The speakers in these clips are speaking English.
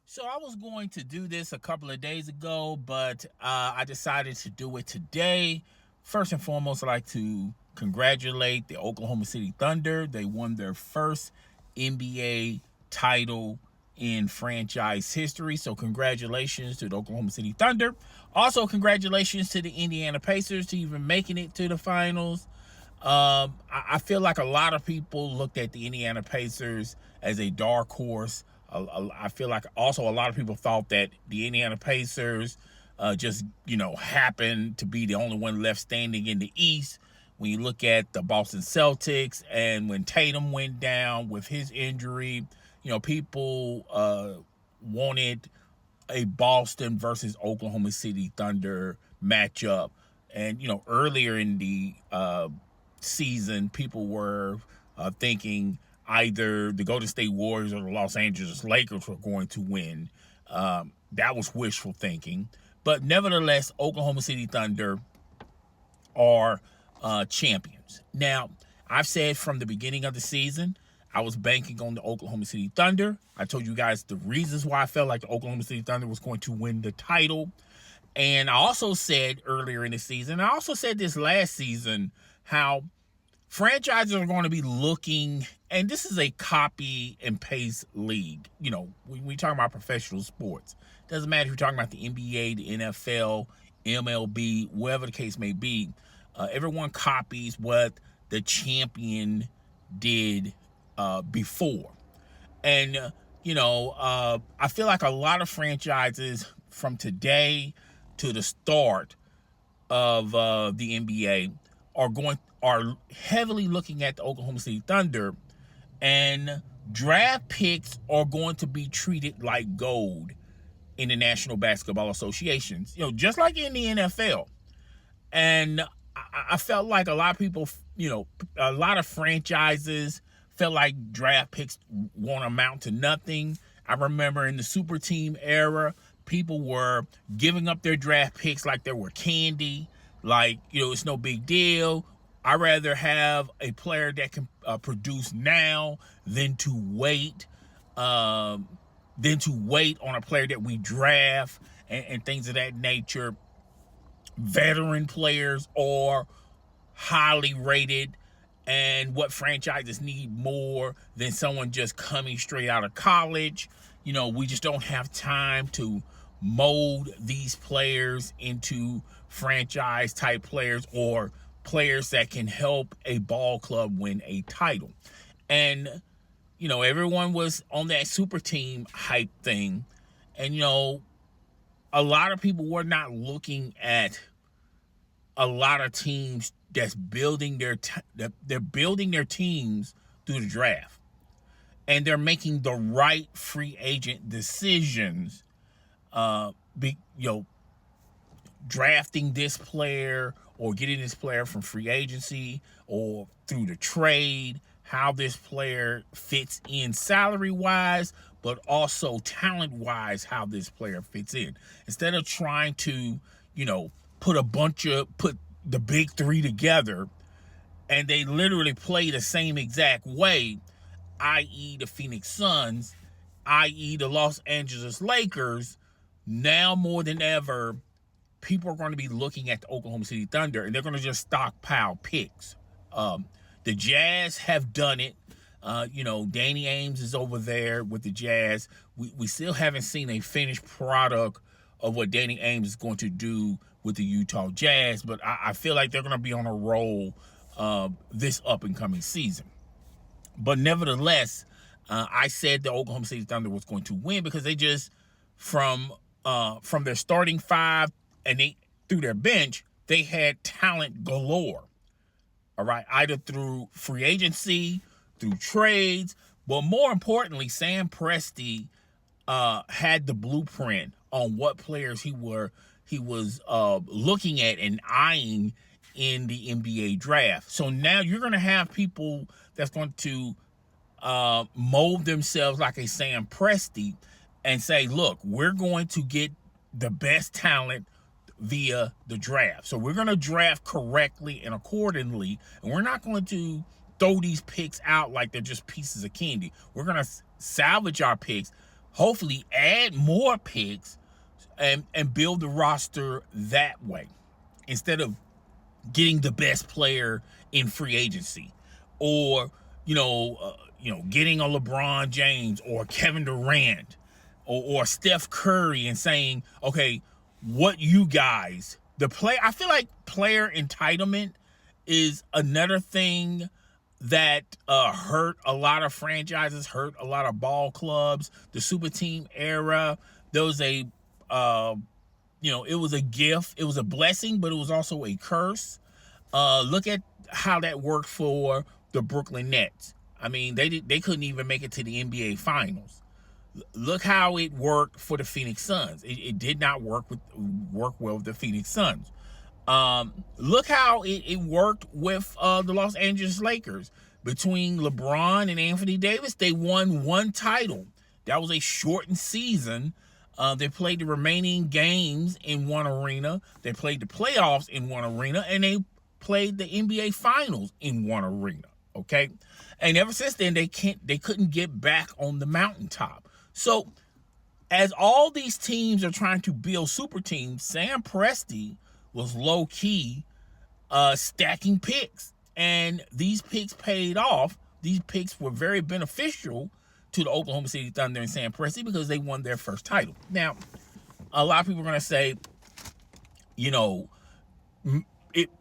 So I was going to do this a couple of days ago, but I decided to do it today. First and foremost, I'd like to congratulate the Oklahoma City Thunder. They won their first NBA title in franchise history. So congratulations to the Oklahoma City Thunder. Also, congratulations to the Indiana Pacers to even making it to the finals. I feel like a lot of people looked at the Indiana Pacers as a dark horse. I feel like also a lot of people thought that the Indiana Pacers just happened to be the only one left standing in the East. When you look at the Boston Celtics and when Tatum went down with his injury, people wanted a Boston versus Oklahoma City Thunder matchup. And earlier in the season, people were thinking either the Golden State Warriors or the Los Angeles Lakers were going to win. That was wishful thinking. But nevertheless, Oklahoma City Thunder are champions. Now, I've said from the beginning of the season, I was banking on the Oklahoma City Thunder. I told you guys the reasons why I felt like the Oklahoma City Thunder was going to win the title. And I also said earlier in the season, I also said this last season, how franchises are going to be looking, and this is a copy and paste league. When we talk about professional sports, doesn't matter if you're talking about the NBA, the NFL, MLB, whatever the case may be. Everyone copies what the champion did before. And, I feel like a lot of franchises from today to the start of the NBA are heavily looking at the Oklahoma City Thunder, and draft picks are going to be treated like gold in the National Basketball Associations, just like in the NFL. And I felt like a lot of people, a lot of franchises felt like draft picks won't amount to nothing. I remember in the super team era, people were giving up their draft picks like they were candy. Like, it's no big deal. I'd rather have a player that can produce now than to wait on a player that we draft and things of that nature. Veteran players are highly rated, and what franchises need more than someone just coming straight out of college. We just don't have time to mold these players into franchise type players or players that can help a ball club win a title. And everyone was on that super team hype thing, and a lot of people were not looking at a lot of teams that's building they're building their teams through the draft, and they're making the right free agent decisions. Drafting this player or getting this player from free agency or through the trade, how this player fits in salary wise, but also talent wise, how this player fits in. Instead of trying to, put the big three together and they literally play the same exact way, i.e. the Phoenix Suns, i.e. the Los Angeles Lakers. Now more than ever, people are going to be looking at the Oklahoma City Thunder, and they're going to just stockpile picks. The Jazz have done it. Danny Ainge is over there with the Jazz. We still haven't seen a finished product of what Danny Ainge is going to do with the Utah Jazz, but I feel like they're going to be on a roll this up-and-coming season. But nevertheless, I said the Oklahoma City Thunder was going to win because they just, from their starting five and they through their bench, they had talent galore. All right, either through free agency, through trades, but more importantly, Sam Presti had the blueprint on what players he was looking at and eyeing in the NBA draft. So now you're going to have people that's going to mold themselves like a Sam Presti and say, look, we're going to get the best talent via the draft. So we're going to draft correctly and accordingly, and we're not going to throw these picks out like they're just pieces of candy. We're going to salvage our picks, hopefully add more picks and build the roster that way instead of getting the best player in free agency, or getting a LeBron James or Kevin Durant or Steph Curry and saying, okay, what you guys, I feel like player entitlement is another thing that hurt a lot of franchises, hurt a lot of ball clubs. The super team era, there was a it was a gift, it was a blessing, but it was also a curse. Look at how that worked for the Brooklyn Nets. I mean, they couldn't even make it to the NBA Finals. Look how it worked for the Phoenix Suns. It did not work well with the Phoenix Suns. Look how it worked with the Los Angeles Lakers. Between LeBron and Anthony Davis, they won one title. That was a shortened season. They played the remaining games in one arena. They played the playoffs in one arena, and they played the NBA Finals in one arena. Okay, and ever since then, they couldn't get back on the mountaintop. So, as all these teams are trying to build super teams, Sam Presti was low key stacking picks, and these picks paid off. These picks were very beneficial to the Oklahoma City Thunder and Sam Presti because they won their first title. Now, a lot of people are going to say,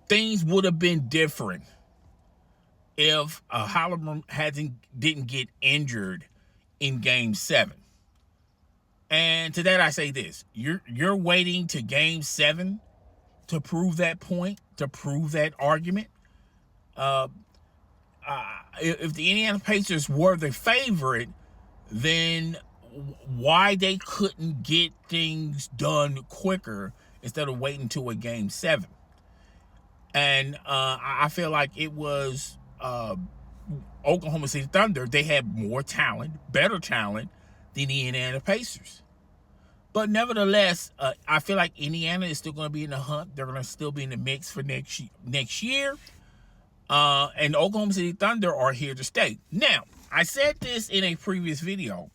things would have been different if Haliburton didn't get injured in Game 7. And to that I say this: you're waiting to Game 7 to prove that point, to prove that argument. If the Indiana Pacers were the favorite, then why they couldn't get things done quicker instead of waiting to a Game 7? And I feel like it was Oklahoma City Thunder. They had more talent, better talent than the Indiana Pacers. But nevertheless, I feel like Indiana is still going to be in the hunt. They're going to still be in the mix for next year. And the Oklahoma City Thunder are here to stay. Now, I said this in a previous video.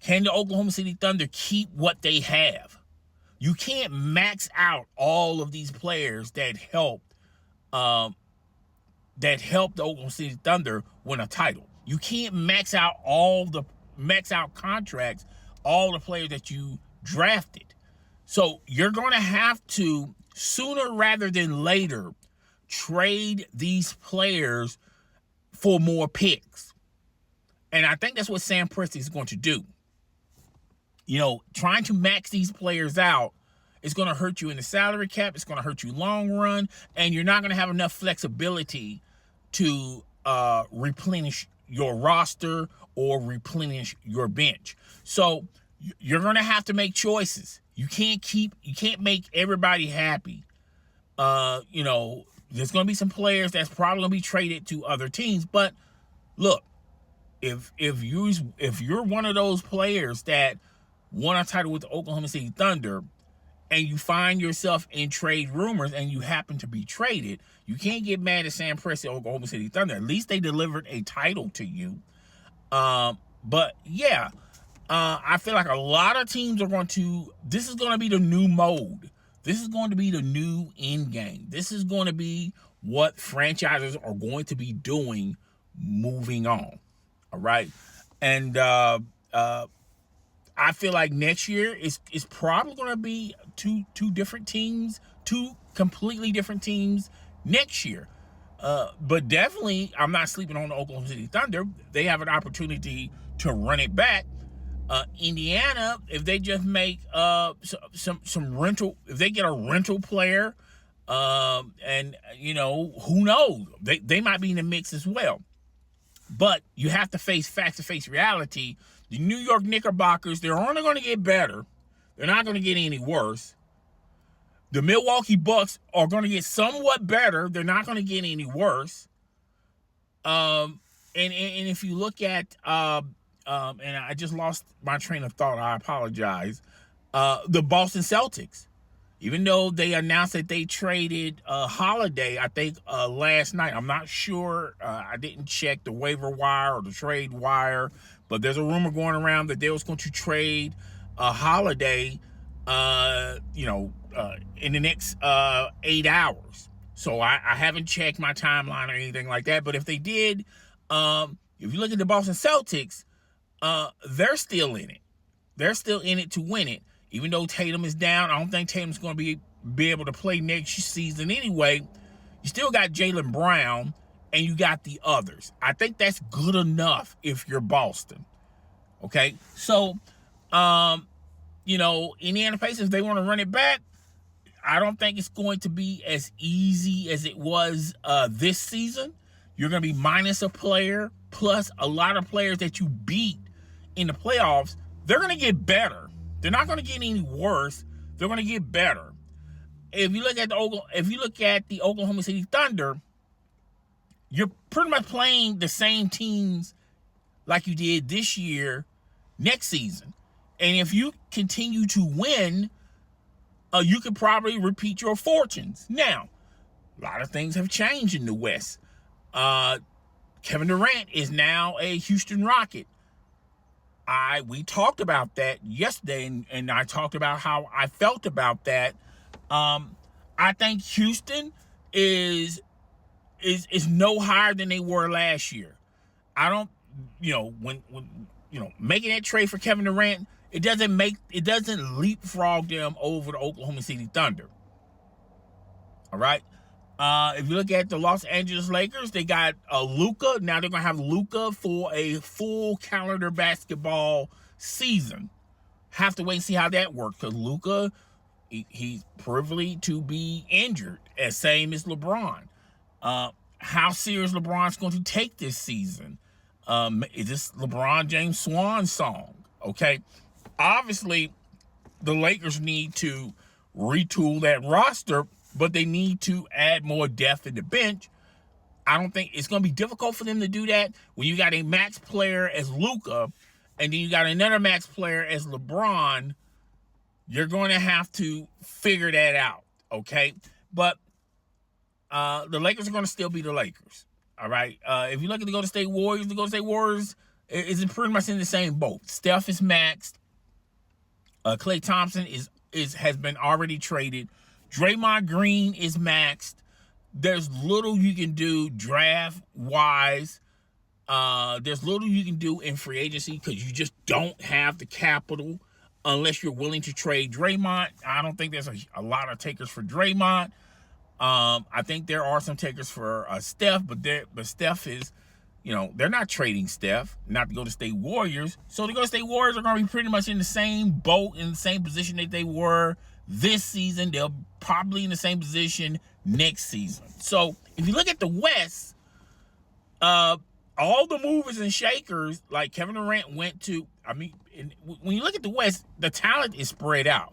Can the Oklahoma City Thunder keep what they have? You can't max out all of these players that helped the Oklahoma City Thunder win a title. You can't max out contracts, all the players that you drafted. So you're going to have to, sooner rather than later, trade these players for more picks. And I think that's what Sam Presti is going to do. Trying to max these players out is going to hurt you in the salary cap. It's going to hurt you long run. And you're not going to have enough flexibility to replenish your roster or replenish your bench. So you're going to have to make choices. You can't make everybody happy. There's going to be some players that's probably going to be traded to other teams. But look, if you're one of those players that won a title with the Oklahoma City Thunder and you find yourself in trade rumors and you happen to be traded, you can't get mad at Sam Presti, Oklahoma City Thunder. At least they delivered a title to you. But yeah, I feel like a lot of teams are this is going to be the new mode. This is going to be the new end game. This is going to be what franchises are going to be doing moving on. All right. And I feel like next year is probably going to be two different teams, two completely different teams next year. But definitely, I'm not sleeping on the Oklahoma City Thunder. They have an opportunity to run it back. Indiana, if they just make some rental, if they get a rental player, and who knows, they might be in the mix as well. But you have to face facts and face reality. The New York Knickerbockers, they're only going to get better. They're not going to get any worse. The Milwaukee Bucks are going to get somewhat better. They're not going to get any worse. And if you look at and I just lost my train of thought, I apologize. The Boston Celtics, even though they announced that they traded Holiday, I think last night. I'm not sure. I didn't check the waiver wire or the trade wire, But there's a rumor going around that they was going to trade Holiday, in the next 8 hours. So I haven't checked my timeline or anything like that. But if they did, if you look at the Boston Celtics, they're still in it. They're still in it to win it. Even though Tatum is down, I don't think Tatum's going to be able to play next season anyway. You still got Jaylen Brown, and you got the others. I think that's good enough if you're Boston. Okay? So, Indiana Pacers, they want to run it back. I don't think it's going to be as easy as it was this season. You're going to be minus a player, plus a lot of players that you beat in the playoffs. They're going to get better. They're not going to get any worse. They're going to get better. If you look at the Oklahoma City Thunder, you're pretty much playing the same teams like you did this year, next season. And if you continue to win, you could probably repeat your fortunes. Now, a lot of things have changed in the West. Kevin Durant is now a Houston Rocket. We talked about that yesterday, and I talked about how I felt about that. I think Houston is no higher than they were last year. I don't, when making that trade for Kevin Durant, it doesn't leapfrog them over the Oklahoma City Thunder. All right. If you look at the Los Angeles Lakers, they got Luka. Now they're going to have Luka for a full calendar basketball season. Have to wait and see how that works, because Luka, he's privileged to be injured, as same as LeBron. How serious LeBron's going to take this season? Is this LeBron James swan song? Okay. Obviously, the Lakers need to retool that roster, but they need to add more depth in the bench. I don't think it's going to be difficult for them to do that when you got a max player as Luka, and then you got another max player as LeBron. You're going to have to figure that out, okay? But the Lakers are going to still be the Lakers, all right? If you look at the Golden State Warriors is pretty much in the same boat. Steph is maxed. Klay Thompson has been already traded. Draymond Green is maxed. There's little you can do draft-wise. There's little you can do in free agency because you just don't have the capital unless you're willing to trade Draymond. I don't think there's a lot of takers for Draymond. I think there are some takers for Steph, but Steph is, they're not trading Steph, not the Golden State Warriors. So the Golden State Warriors are going to be pretty much in the same boat, in the same position that they were this season. They'll probably in the same position next season. So if you look at the West, all the movers and shakers, like Kevin Durant went to, when you look at the West, the talent is spread out.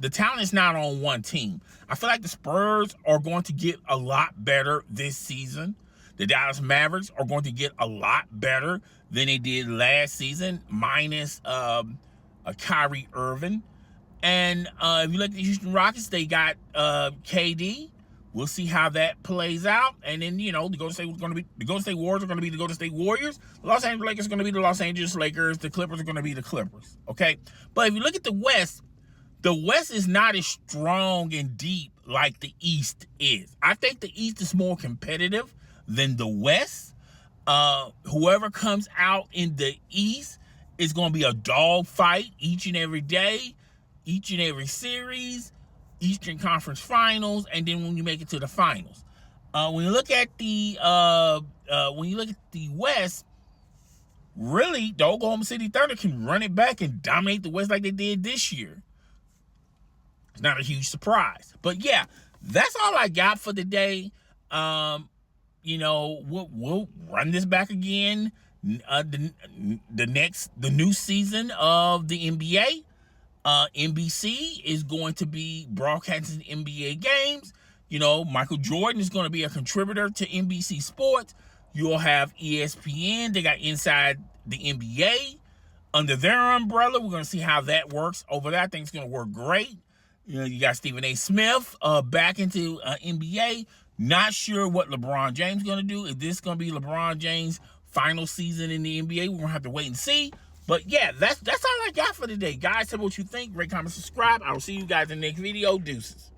The talent is not on one team. I feel like the Spurs are going to get a lot better this season. The Dallas Mavericks are going to get a lot better than they did last season, minus Kyrie Irving. And if you look at the Houston Rockets, they got KD. We'll see how that plays out. And then, the Golden State Warriors are going to be the Golden State Warriors. The Los Angeles Lakers are going to be the Los Angeles Lakers. The Clippers are going to be the Clippers. Okay? But if you look at the West is not as strong and deep like the East is. I think the East is more competitive than the West. Whoever comes out in the East is going to be a dog fight each and every day, each and every series, Eastern Conference Finals, and then when you make it to the finals. When you look at the West, really, the Oklahoma City Thunder can run it back and dominate the West like they did this year. It's not a huge surprise. But yeah, that's all I got for the day. We'll run this back again. The new season of the NBA. NBC is going to be broadcasting NBA games. Michael Jordan is going to be a contributor to NBC Sports. You'll have ESPN. They got Inside the NBA under their umbrella. We're going to see how that works over there. I think it's going to work great. You got Stephen A. Smith back into NBA. Not sure what LeBron James is going to do. Is this going to be LeBron James final season in the NBA. We're gonna have to wait and see. But yeah, that's all I got for today. Guys, tell me what you think. Rate, comment, subscribe. I will see you guys in the next video. Deuces.